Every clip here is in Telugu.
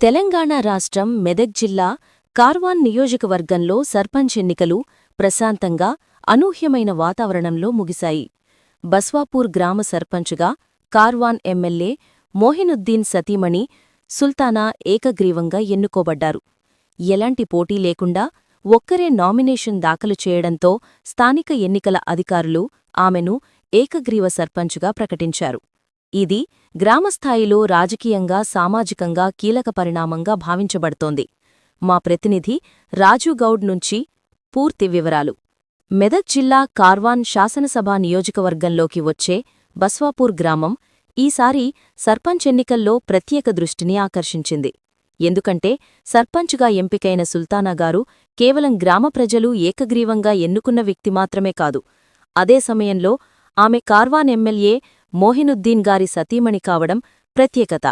తెలంగాణ రాష్ట్రం మెదక్ జిల్లా కార్వాన్ నియోజకవర్గంలో సర్పంచ్ ఎన్నికలు ప్రశాంతంగా అనూహ్యమైన వాతావరణంలో ముగిశాయి. బస్వాపూర్ గ్రామ సర్పంచ్గా కార్వాన్ ఎమ్మెల్యే మోహినుద్దీన్ సతీమణి సుల్తానా ఏకగ్రీవంగా ఎన్నుకోబడ్డారు. ఎలాంటి పోటీ లేకుండా ఒక్కరే నామినేషన్ దాఖలు చేయడంతో స్థానిక ఎన్నికల అధికారులు ఆమెను ఏకగ్రీవ సర్పంచ్గా ప్రకటించారు. ఇది గ్రామస్థాయిలో రాజకీయంగా సామాజికంగా కీలక పరిణామంగా భావించబడుతోంది. మా ప్రతినిధి రాజుగౌడ్ నుంచి పూర్తి వివరాలు. మెదక్ జిల్లా కార్వాన్ శాసనసభ నియోజకవర్గంలోకి వచ్చే బస్వాపూర్ గ్రామం ఈసారి సర్పంచ్ ఎన్నికల్లో ప్రత్యేక దృష్టిని ఆకర్షించింది. ఎందుకంటే సర్పంచ్గా ఎంపికైన సుల్తానాగారు కేవలం గ్రామ ప్రజలు ఏకగ్రీవంగా ఎన్నుకున్న వ్యక్తి మాత్రమే కాదు, అదే సమయంలో ఆమె కార్వాన్ ఎమ్మెల్యే మోహినుద్దీన్ గారి సతీమణి కావడం ప్రత్యేకత.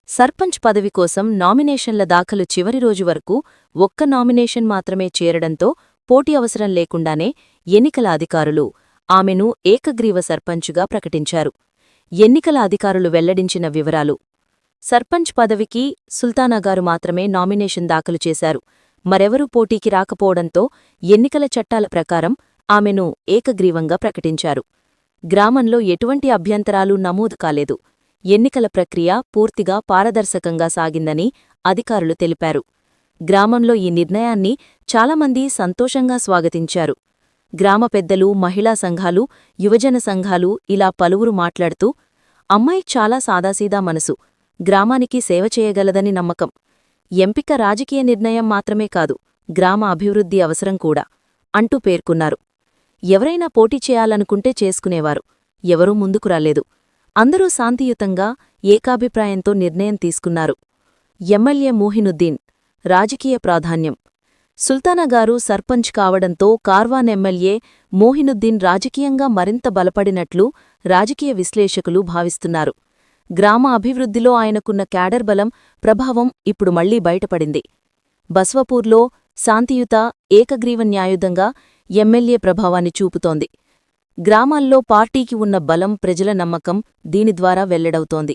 సర్పంచ్ పదవి కోసం నామినేషన్ల దాఖలు చివరి రోజు వరకు ఒక్క నామినేషన్ మాత్రమే చేరడంతో పోటీ అవసరం లేకుండానే ఎన్నికల అధికారులు ఆమెను ఏకగ్రీవ సర్పంచ్గా ప్రకటించారు. ఎన్నికల అధికారులు వెల్లడించిన వివరాలు: సర్పంచ్ పదవికి సుల్తానాగారు మాత్రమే నామినేషన్ దాఖలు చేశారు. మరెవరూ పోటీకి రాకపోవడంతో ఎన్నికల చట్టాల ప్రకారం ఆమెను ఏకగ్రీవంగా ప్రకటించారు. గ్రామంలో ఎటువంటి అభ్యంతరాలు నమోదు కాలేదు. ఎన్నికల ప్రక్రియ పూర్తిగా పారదర్శకంగా సాగిందని అధికారులు తెలిపారు. గ్రామంలో ఈ నిర్ణయాన్ని చాలామంది సంతోషంగా స్వాగతించారు. గ్రామ పెద్దలు, మహిళా సంఘాలు, యువజన సంఘాలు ఇలా పలువురు మాట్లాడుతూ, అమ్మాయి చాలా సాదాసీదా మనసు, గ్రామానికి సేవ చేయగలదని నమ్మకం, ఎంపిక రాజకీయ నిర్ణయం మాత్రమే కాదు, గ్రామ అభివృద్ధి అవసరం కూడా అంటూ పేర్కొన్నారు. ఎవరైనా పోటీ చేయాలనుకుంటే చేసుకునేవారు. ఎవరూ ముందుకు రాలేదు. అందరూ శాంతియుతంగా ఏకాభిప్రాయంతో నిర్ణయం తీసుకున్నారు. ఎమ్మెల్యే మోహినుద్దీన్ రాజకీయ ప్రాధాన్యం: సుల్తానాగారు సర్పంచ్ కావడంతో కార్వాన్ ఎమ్మెల్యే మోహినుద్దీన్ రాజకీయంగా మరింత బలపడినట్లు రాజకీయ విశ్లేషకులు భావిస్తున్నారు. గ్రామ అభివృద్ధిలో ఆయనకున్న క్యాడర్ బలం, ప్రభావం ఇప్పుడు మళ్లీ బయటపడింది. బస్వపూర్లో శాంతియుత ఏకగ్రీవ న్యాయుధంగా ఎమ్మెల్యే ప్రభావాన్ని చూపుతోంది. గ్రామాల్లో పార్టీకి ఉన్న బలం, ప్రజల నమ్మకం దీని ద్వారా వెల్లడవుతోంది.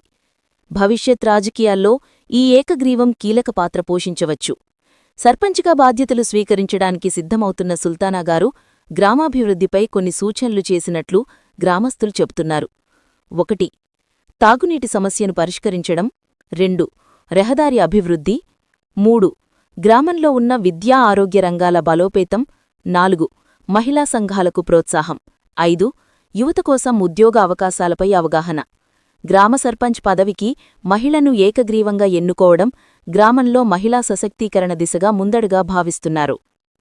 భవిష్యత్ రాజకీయాల్లో ఈ ఏకగ్రీవం కీలక పాత్ర పోషించవచ్చు. సర్పంచ్గా బాధ్యతలు స్వీకరించడానికి సిద్ధమవుతున్న సుల్తానాగారు గ్రామాభివృద్ధిపై కొన్ని సూచనలు చేసినట్లు గ్రామస్తులు చెబుతున్నారు. 1. తాగునీటి సమస్యను పరిష్కరించడం. 2. రహదారి అభివృద్ధి. 3. గ్రామంలో ఉన్న విద్యా ఆరోగ్య రంగాల బలోపేతం. 4. మహిళా సంఘాలకు ప్రోత్సాహం. 5. యువత కోసం ఉద్యోగ అవకాశాలపై అవగాహన. గ్రామ సర్పంచ్ పదవికి మహిళను ఏకగ్రీవంగా ఎన్నుకోవడం గ్రామంలో మహిళా సశక్తీకరణ దిశగా ముందడుగా భావిస్తున్నారు.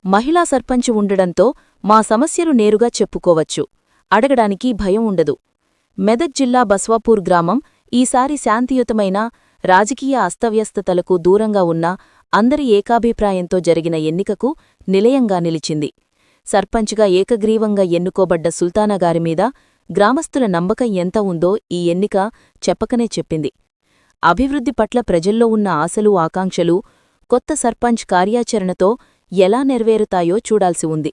మహిళా సర్పంచ్ ఉండడంతో మా సమస్యలు నేరుగా చెప్పుకోవచ్చు, అడగడానికి భయం ఉండదు. మెదక్ జిల్లా బస్వాపూర్ గ్రామం ఈసారి శాంతియుతమైన, రాజకీయ అస్తవ్యస్తతలకు దూరంగా ఉన్న అందరి ఏకాభిప్రాయంతో జరిగిన ఎన్నికకు నిలయంగా నిలిచింది. సర్పంచ్గా ఏకగ్రీవంగా ఎన్నుకోబడ్డ సుల్తానాగారిమీద గ్రామస్తుల నమ్మకం ఎంత ఉందో ఈ ఎన్నిక చెప్పకనే చెప్పింది. అభివృద్ధి పట్ల ప్రజల్లో ఉన్న ఆశలు, ఆకాంక్షలు కొత్త సర్పంచ్ కార్యాచరణతో ఎలా నెరవేరుతాయో చూడాల్సి ఉంది.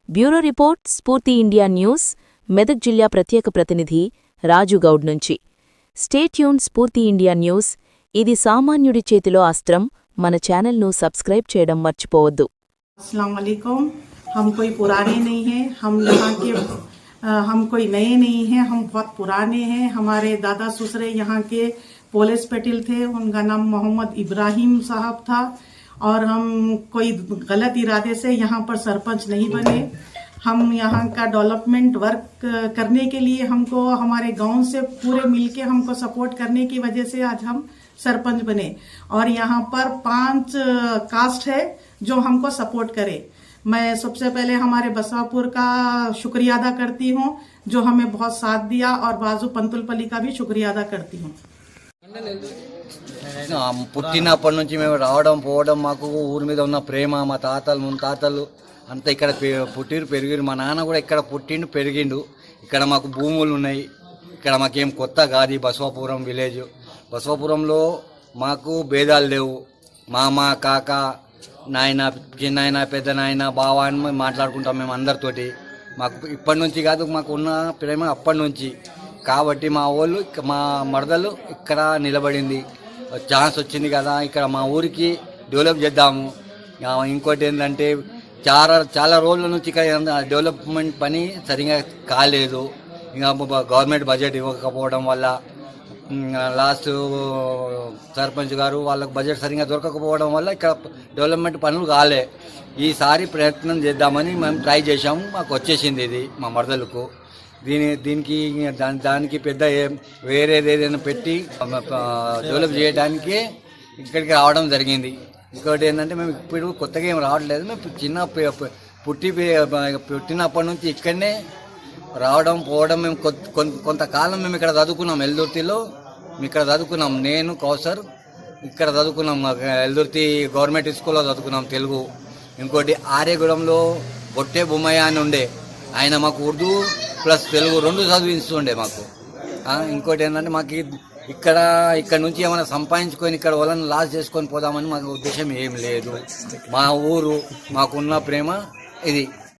బ్యూరో రిపోర్ట్, స్ఫూర్తి ఇండియా న్యూస్, మెదక్ జిల్లా ప్రత్యేక ప్రతినిధి రాజుగౌడ్ నుంచి. స్టేట్యూన్ స్ఫూర్తి ఇండియా న్యూస్. ఇది సామాన్యుడి చేతిలో అస్త్రం. మన ఛానల్ను సబ్స్క్రైబ్ చేయడం మర్చిపోవద్దు. अस्सलाम वालेकुम। हम कोई पुराने नहीं हैं, हम यहाँ के हम कोई नए नहीं हैं, हम बहुत पुराने हैं। हमारे दादा ससुरे यहाँ के पुलिस पेटिल थे, उनका नाम मोहम्मद इब्राहिम साहब था, और हम कोई गलत इरादे से यहाँ पर सरपंच नहीं बने। हम यहाँ का डेवलपमेंट वर्क करने के लिए हमको हमारे गांव से पूरे मिलके हमको सपोर्ट करने की वजह से आज हम सरपंच बने, और यहाँ पर 5 कास्ट है जो हमको सपोर्ट करे। मैं सबसे पहले हमारे बसवापुर का शुक्रिया अदा करती हूँ जो हमें बहुत साथ दिया, और बाजू पंतुलपल्ली का भी शुक्रिया अदा करती हूँ। పుట్టినప్పటి నుంచి మేము రావడం పోవడం, మాకు ఊరి మీద ఉన్న ప్రేమ, మా తాతలు ముత్తాతలు అంతా ఇక్కడ పుట్టిరు పెరిగిరు. మా నాన్న కూడా ఇక్కడ పుట్టిండు పెరిగిండు. ఇక్కడ మాకు భూములు ఉన్నాయి. ఇక్కడ మాకేం కొత్త కాదు బసవాపురం విలేజ్. బసవాపురంలో మాకు భేదాలు లేవు. మామ, కాక, నాయన, చిన్నాయన, పెద్ద నాయన, బావ అని మాట్లాడుకుంటాం మేము అందరితోటి. మాకు ఇప్పటి నుంచి కాదు, మాకు ఉన్న ప్రేమ అప్పటి నుంచి. కాబట్టి మా వాళ్ళు, మా మరదలు ఇక్కడ నిలబడింది. ఛాన్స్ వచ్చింది కదా, ఇక్కడ మా ఊరికి డెవలప్ చేద్దాము. ఇంకోటి ఏంటంటే చాలా రోజుల నుంచి ఇక్కడ డెవలప్మెంట్ పని సరిగా కాలేదు. ఇంకా గవర్నమెంట్ బడ్జెట్ ఇవ్వకపోవడం వల్ల, లాస్ట్ సర్పంచ్ గారు వాళ్ళకు బడ్జెట్ సరిగా దొరకకపోవడం వల్ల ఇక్కడ డెవలప్మెంట్ పనులు కాలే. ఈసారి ప్రయత్నం చేద్దామని మేము ట్రై చేసాము. మాకు వచ్చేసింది ఇది మా మరదలకు. దీనికి దానికి పెద్ద వేరేది ఏదైనా పెట్టి డెవలప్ చేయడానికి ఇక్కడికి రావడం జరిగింది. ఇంకోటి ఏంటంటే మేము ఇప్పుడు కొత్తగా ఏం రావట్లేదు. మేము పుట్టినప్పటి నుంచి ఇక్కడనే రావడం పోవడం. మేము కొంతకాలం మేము ఇక్కడ చదువుకున్నాం, ఎల్దుర్తిలో ఇక్కడ చదువుకున్నాం. నేను కౌసర్ ఇక్కడ చదువుకున్నాం, ఎల్దుర్తి గవర్నమెంట్ స్కూల్లో చదువుకున్నాం తెలుగు. ఇంకోటి ఆర్యగూడెంలో బొట్టే బొమ్మయ్య అని ఉండే, ఆయన మాకు ఉర్దూ ప్లస్ తెలుగు 2 చదివిస్తుండే మాకు. ఇంకోటి ఏంటంటే మాకు ఇక్కడ నుంచి ఏమైనా సంపాదించుకొని ఇక్కడ వాళ్ళని లాస్ చేసుకొని పోదామని మాకు ఉద్దేశం ఏం లేదు. మా ఊరు, మాకున్న ప్రేమ ఇది.